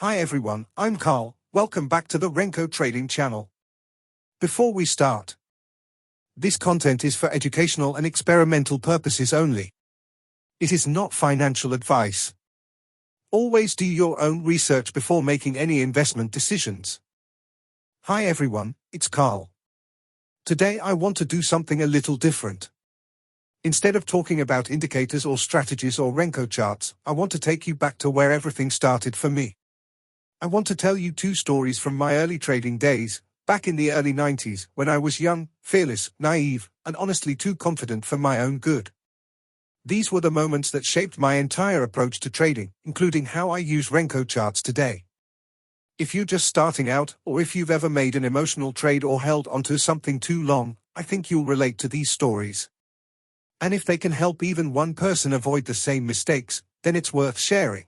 Hi everyone, I'm Carl. Welcome back to the Renko Trading channel. Before we start, this content is for educational and experimental purposes only. It is not financial advice. Always do your own research before making any investment decisions. Hi everyone, it's Carl. Today I want to do something a little different. Instead of talking about indicators or strategies or Renko charts, I want to take you back to where everything started for me. I want to tell you two stories from my early trading days, back in the early 90s, when I was young, fearless, naive, and honestly too confident for my own good. These were the moments that shaped my entire approach to trading, including how I use Renko charts today. If you're just starting out, or if you've ever made an emotional trade or held onto something too long, I think you'll relate to these stories. And if they can help even one person avoid the same mistakes, then it's worth sharing.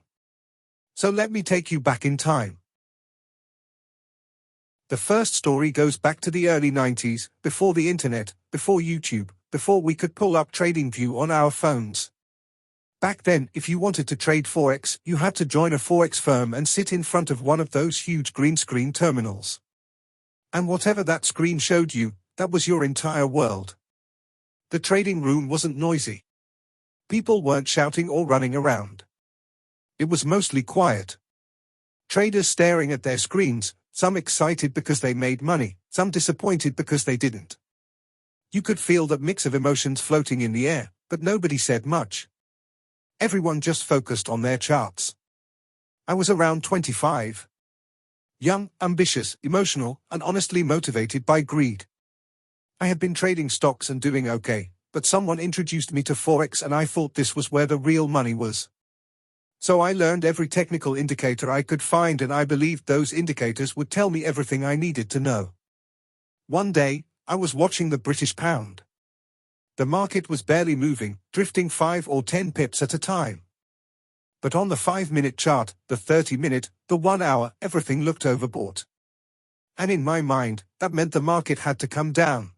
So let me take you back in time. The first story goes back to the early 90s, before the internet, before YouTube, before we could pull up TradingView on our phones. Back then, if you wanted to trade Forex, you had to join a Forex firm and sit in front of one of those huge green screen terminals. And whatever that screen showed you, that was your entire world. The trading room wasn't noisy. People weren't shouting or running around. It was mostly quiet. Traders staring at their screens, some excited because they made money, some disappointed because they didn't. You could feel that mix of emotions floating in the air, but nobody said much. Everyone just focused on their charts. I was around 25. Young, ambitious, emotional, and honestly motivated by greed. I had been trading stocks and doing okay, but someone introduced me to Forex and I thought this was where the real money was. So I learned every technical indicator I could find and I believed those indicators would tell me everything I needed to know. One day, I was watching the British pound. The market was barely moving, drifting 5 or 10 pips at a time. But on the 5-minute chart, the 30-minute, the 1 hour, everything looked overbought. And in my mind, that meant the market had to come down.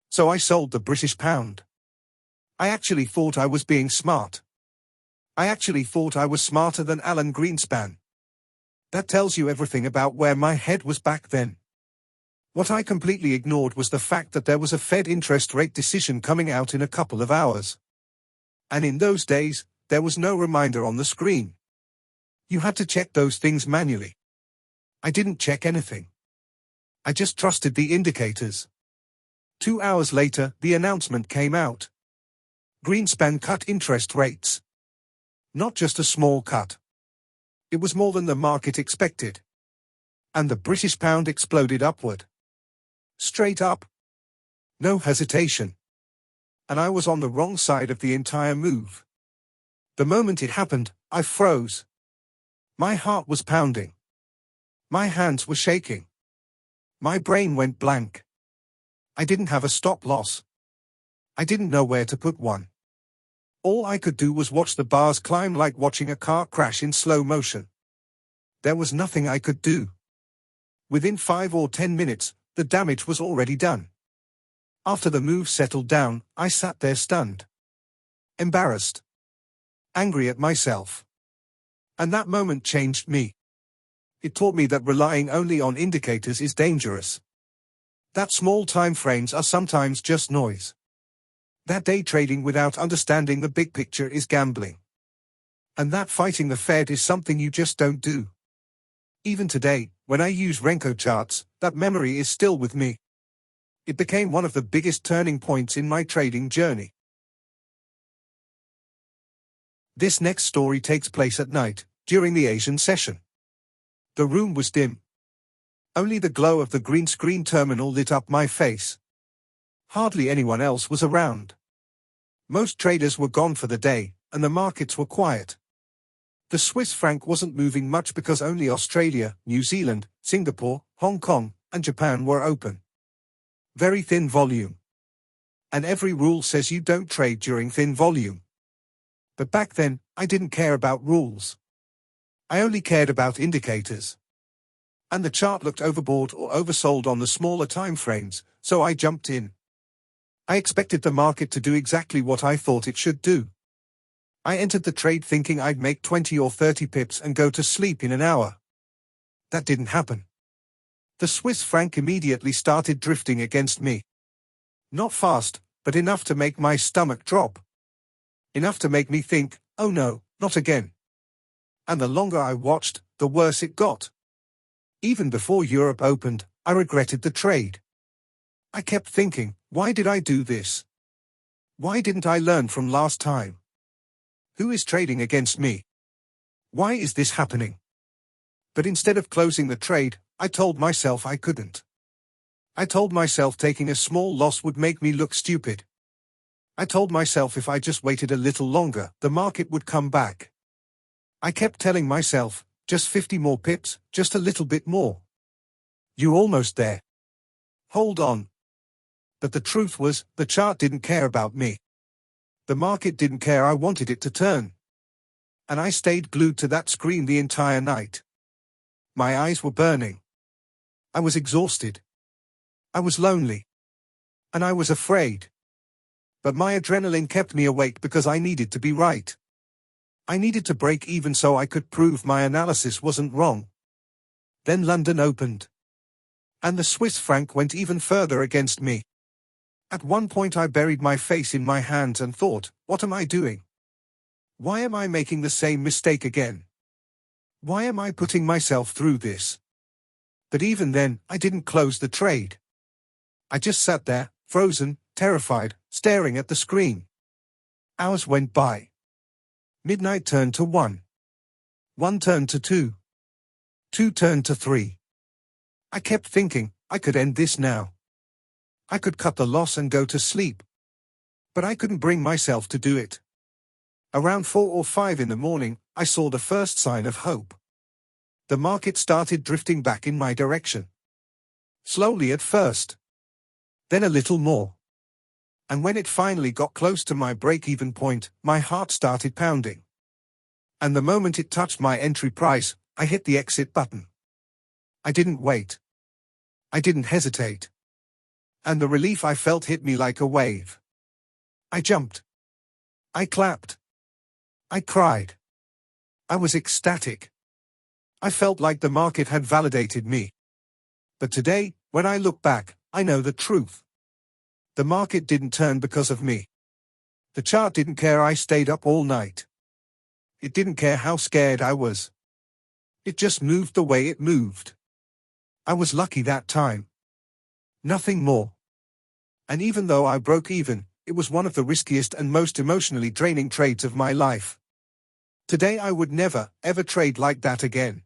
So I sold the British pound. I actually thought I was being smart. I actually thought I was smarter than Alan Greenspan. That tells you everything about where my head was back then. What I completely ignored was the fact that there was a Fed interest rate decision coming out in a couple of hours. And in those days, there was no reminder on the screen. You had to check those things manually. I didn't check anything. I just trusted the indicators. 2 hours later, the announcement came out. Greenspan cut interest rates. Not just a small cut. It was more than the market expected. And the British pound exploded upward. Straight up. No hesitation. And I was on the wrong side of the entire move. The moment it happened, I froze. My heart was pounding. My hands were shaking. My brain went blank. I didn't have a stop loss. I didn't know where to put one. All I could do was watch the bars climb like watching a car crash in slow motion. There was nothing I could do. Within 5 or 10 minutes, the damage was already done. After the move settled down, I sat there stunned. Embarrassed. Angry at myself. And that moment changed me. It taught me that relying only on indicators is dangerous. That small time frames are sometimes just noise. That day trading without understanding the big picture is gambling. And that fighting the Fed is something you just don't do. Even today, when I use Renko charts, that memory is still with me. It became one of the biggest turning points in my trading journey. This next story takes place at night, during the Asian session. The room was dim. Only the glow of the green screen terminal lit up my face. Hardly anyone else was around. Most traders were gone for the day, and the markets were quiet. The Swiss franc wasn't moving much because only Australia, New Zealand, Singapore, Hong Kong, and Japan were open. Very thin volume. And every rule says you don't trade during thin volume. But back then, I didn't care about rules. I only cared about indicators. And the chart looked overbought or oversold on the smaller time frames, so I jumped in. I expected the market to do exactly what I thought it should do. I entered the trade thinking I'd make 20 or 30 pips and go to sleep in an hour, that didn't happen. The Swiss franc immediately started drifting against me. Not fast, but enough to make my stomach drop. Enough to make me think, oh no, not again. And the longer I watched, the worse it got. Even before Europe opened, I regretted the trade. I kept thinking, why did I do this? Why didn't I learn from last time? Who is trading against me? Why is this happening? But instead of closing the trade, I told myself I couldn't. I told myself taking a small loss would make me look stupid. I told myself if I just waited a little longer, the market would come back. I kept telling myself, just 50 more pips, just a little bit more. You're almost there. Hold on. But the truth was, the chart didn't care about me. The market didn't care I wanted it to turn. And I stayed glued to that screen the entire night. My eyes were burning. I was exhausted. I was lonely. And I was afraid. But my adrenaline kept me awake because I needed to be right. I needed to break even so I could prove my analysis wasn't wrong. Then London opened. And the Swiss franc went even further against me. At one point I buried my face in my hands and thought, what am I doing? Why am I making the same mistake again? Why am I putting myself through this? But even then, I didn't close the trade. I just sat there, frozen, terrified, staring at the screen. Hours went by. Midnight turned to 1. 1 turned to 2. 2 turned to 3. I kept thinking, I could end this now. I could cut the loss and go to sleep. But I couldn't bring myself to do it. Around 4 or 5 in the morning, I saw the first sign of hope. The market started drifting back in my direction. Slowly at first. Then a little more. And when it finally got close to my break-even point, my heart started pounding. And the moment it touched my entry price, I hit the exit button. I didn't wait. I didn't hesitate. And the relief I felt hit me like a wave. I jumped. I clapped. I cried. I was ecstatic. I felt like the market had validated me. But today, when I look back, I know the truth. The market didn't turn because of me. The chart didn't care I stayed up all night. It didn't care how scared I was. It just moved the way it moved. I was lucky that time. Nothing more. And even though I broke even, it was one of the riskiest and most emotionally draining trades of my life. Today I would never, ever trade like that again.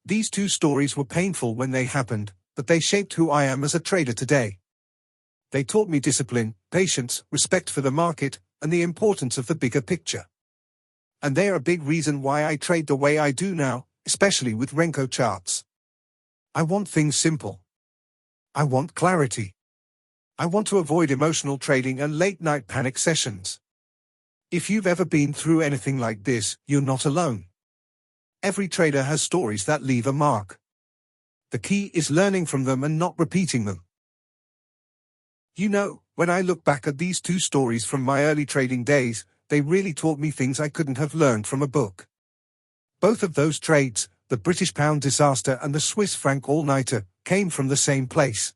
These two stories were painful when they happened, but they shaped who I am as a trader today. They taught me discipline, patience, respect for the market, and the importance of the bigger picture. And they are a big reason why I trade the way I do now, especially with Renko charts. I want things simple. I want clarity. I want to avoid emotional trading and late-night panic sessions. If you've ever been through anything like this, you're not alone. Every trader has stories that leave a mark. The key is learning from them and not repeating them. You know, when I look back at these two stories from my early trading days, they really taught me things I couldn't have learned from a book. Both of those trades, the British pound disaster and the Swiss franc all-nighter, came from the same place.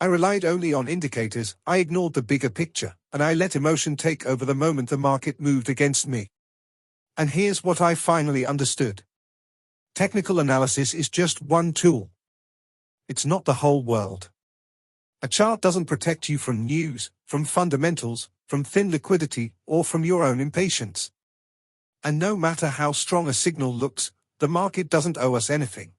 I relied only on indicators, I ignored the bigger picture, and I let emotion take over the moment the market moved against me. And here's what I finally understood. Technical analysis is just one tool. It's not the whole world. A chart doesn't protect you from news, from fundamentals, from thin liquidity, or from your own impatience. And no matter how strong a signal looks, the market doesn't owe us anything.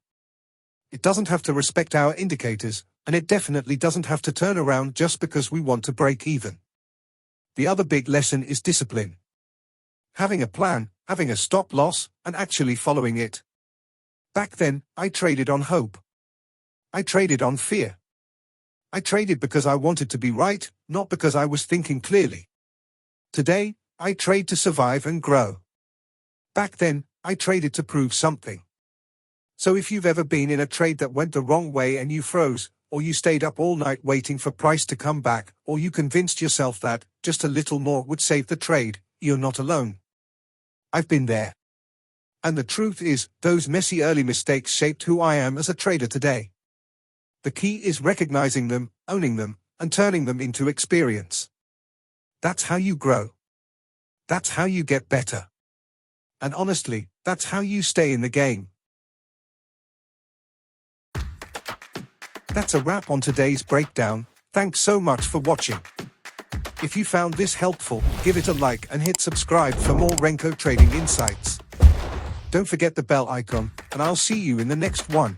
It doesn't have to respect our indicators, and it definitely doesn't have to turn around just because we want to break even. The other big lesson is discipline. Having a plan, having a stop loss, and actually following it. Back then, I traded on hope. I traded on fear. I traded because I wanted to be right, not because I was thinking clearly. Today, I trade to survive and grow. Back then, I traded to prove something. So if you've ever been in a trade that went the wrong way and you froze, or you stayed up all night waiting for price to come back, or you convinced yourself that just a little more would save the trade, you're not alone. I've been there. And the truth is, those messy early mistakes shaped who I am as a trader today. The key is recognizing them, owning them, and turning them into experience. That's how you grow. That's how you get better. And honestly, that's how you stay in the game. That's a wrap on today's breakdown. Thanks so much for watching. If you found this helpful, give it a like and hit subscribe for more Renko trading insights. Don't forget the bell icon, and I'll see you in the next one.